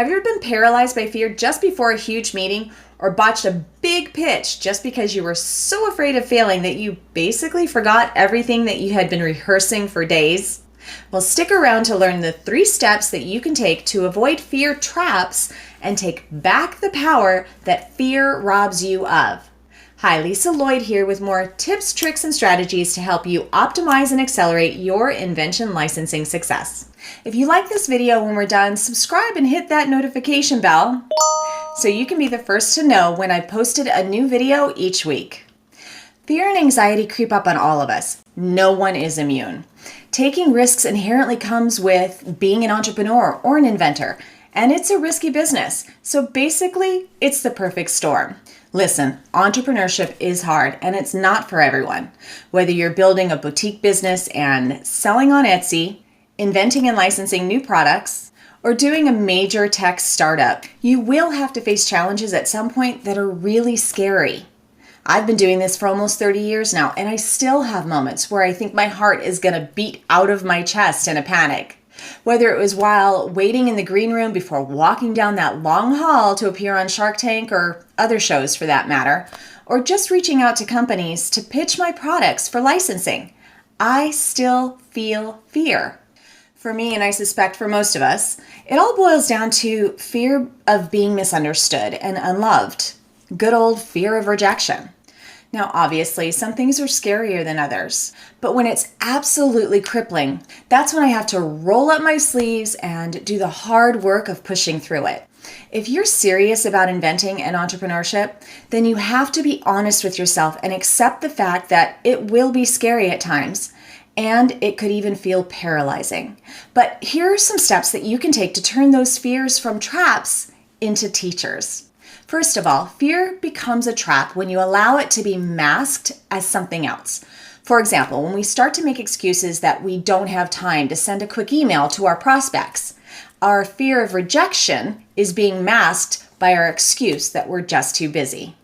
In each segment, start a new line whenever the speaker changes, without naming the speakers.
Have you ever been paralyzed by fear just before a huge meeting or botched a big pitch just because you were so afraid of failing that you basically forgot everything that you had been rehearsing for days? Well, stick around to learn the 3 steps that you can take to avoid fear traps and take back the power that fear robs you of. Hi, Lisa Lloyd here with more tips, tricks, and strategies to help you optimize and accelerate your invention licensing success. If you like this video when we're done, subscribe and hit that notification bell so you can be the first to know when I've posted a new video each week. Fear and anxiety creep up on all of us. No one is immune. Taking risks inherently comes with being an entrepreneur or an inventor, and it's a risky business. So basically, it's the perfect storm. Listen, entrepreneurship is hard and it's not for everyone. Whether you're building a boutique business and selling on Etsy, inventing and licensing new products, or doing a major tech startup, you will have to face challenges at some point that are really scary. I've been doing this for almost 30 years now, and I still have moments where I think my heart is going to beat out of my chest in a panic. Whether it was while waiting in the green room before walking down that long hall to appear on Shark Tank or other shows for that matter, or just reaching out to companies to pitch my products for licensing, I still feel fear. For me, and I suspect for most of us, it all boils down to fear of being misunderstood and unloved. Good old fear of rejection. Now, obviously, some things are scarier than others, but when it's absolutely crippling, that's when I have to roll up my sleeves and do the hard work of pushing through it. If you're serious about inventing and entrepreneurship, then you have to be honest with yourself and accept the fact that it will be scary at times, and it could even feel paralyzing. But here are some steps that you can take to turn those fears from traps into teachers. First of all, fear becomes a trap when you allow it to be masked as something else. For example, when we start to make excuses that we don't have time to send a quick email to our prospects, our fear of rejection is being masked by our excuse that we're just too busy.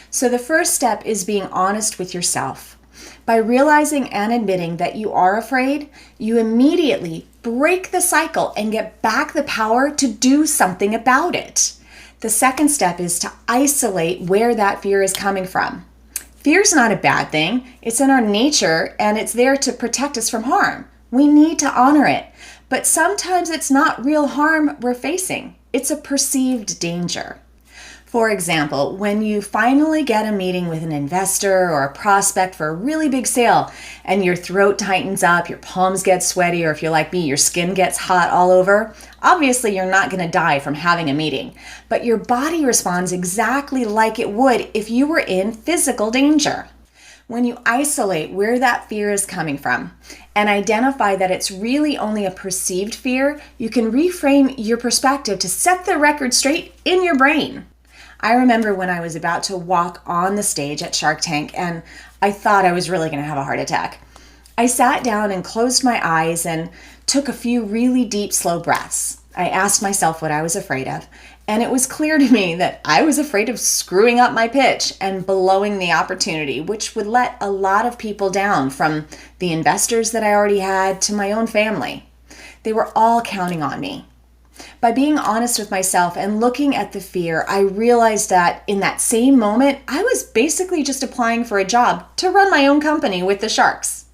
So the first step is being honest with yourself. By realizing and admitting that you are afraid, you immediately break the cycle and get back the power to do something about it. The second step is to isolate where that fear is coming from. Fear is not a bad thing. It's in our nature and it's there to protect us from harm. We need to honor it. But sometimes it's not real harm we're facing. It's a perceived danger. For example, when you finally get a meeting with an investor or a prospect for a really big sale and your throat tightens up, your palms get sweaty, or if you're like me, your skin gets hot all over, obviously you're not going to die from having a meeting, but your body responds exactly like it would if you were in physical danger. When you isolate where that fear is coming from and identify that it's really only a perceived fear, you can reframe your perspective to set the record straight in your brain. I remember when I was about to walk on the stage at Shark Tank and I thought I was really going to have a heart attack. I sat down and closed my eyes and took a few really deep, slow breaths. I asked myself what I was afraid of, and it was clear to me that I was afraid of screwing up my pitch and blowing the opportunity, which would let a lot of people down, from the investors that I already had to my own family. They were all counting on me. By being honest with myself and looking at the fear, I realized that in that same moment, I was basically just applying for a job to run my own company with the sharks.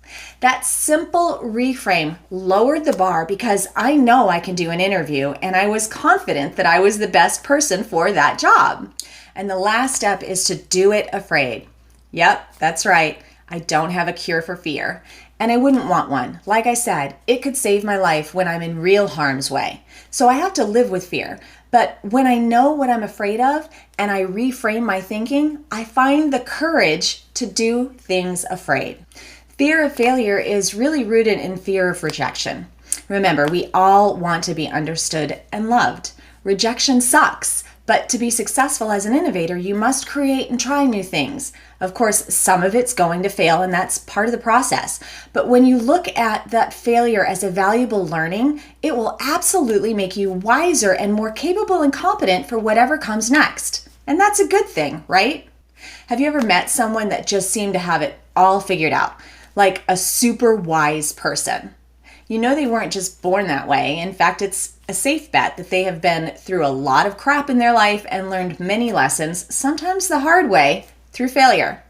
That simple reframe lowered the bar because I know I can do an interview, and I was confident that I was the best person for that job. And the last step is to do it afraid. Yep, that's right. I don't have a cure for fear, and I wouldn't want one. Like I said, it could save my life when I'm in real harm's way. So I have to live with fear. But when I know what I'm afraid of and I reframe my thinking, I find the courage to do things afraid. Fear of failure is really rooted in fear of rejection. Remember, we all want to be understood and loved. Rejection sucks. But to be successful as an innovator, you must create and try new things. Of course, some of it's going to fail, and that's part of the process. But when you look at that failure as a valuable learning, it will absolutely make you wiser and more capable and competent for whatever comes next. And that's a good thing, right? Have you ever met someone that just seemed to have it all figured out, like a super wise person? You know they weren't just born that way. In fact, it's a safe bet that they have been through a lot of crap in their life and learned many lessons, sometimes the hard way, through failure.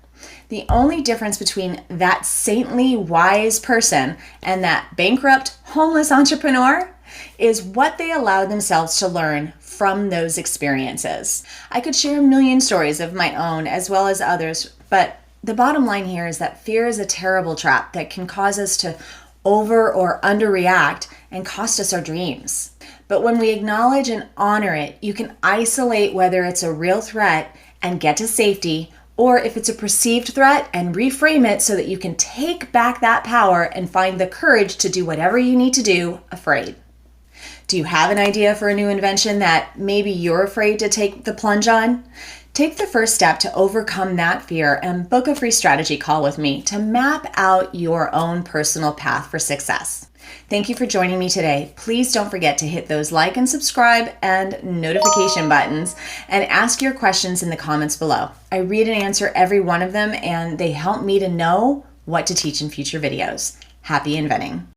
The only difference between that saintly, wise person and that bankrupt, homeless entrepreneur is what they allowed themselves to learn from those experiences. I could share a million stories of my own as well as others, but the bottom line here is that fear is a terrible trap that can cause us to over or underreact and cost us our dreams. But when we acknowledge and honor it, you can isolate whether it's a real threat and get to safety, or if it's a perceived threat and reframe it so that you can take back that power and find the courage to do whatever you need to do afraid. Do you have an idea for a new invention that maybe you're afraid to take the plunge on? Take the first step to overcome that fear and book a free strategy call with me to map out your own personal path for success. Thank you for joining me today. Please don't forget to hit those like and subscribe and notification buttons and ask your questions in the comments below. I read and answer every one of them, and they help me to know what to teach in future videos. Happy inventing.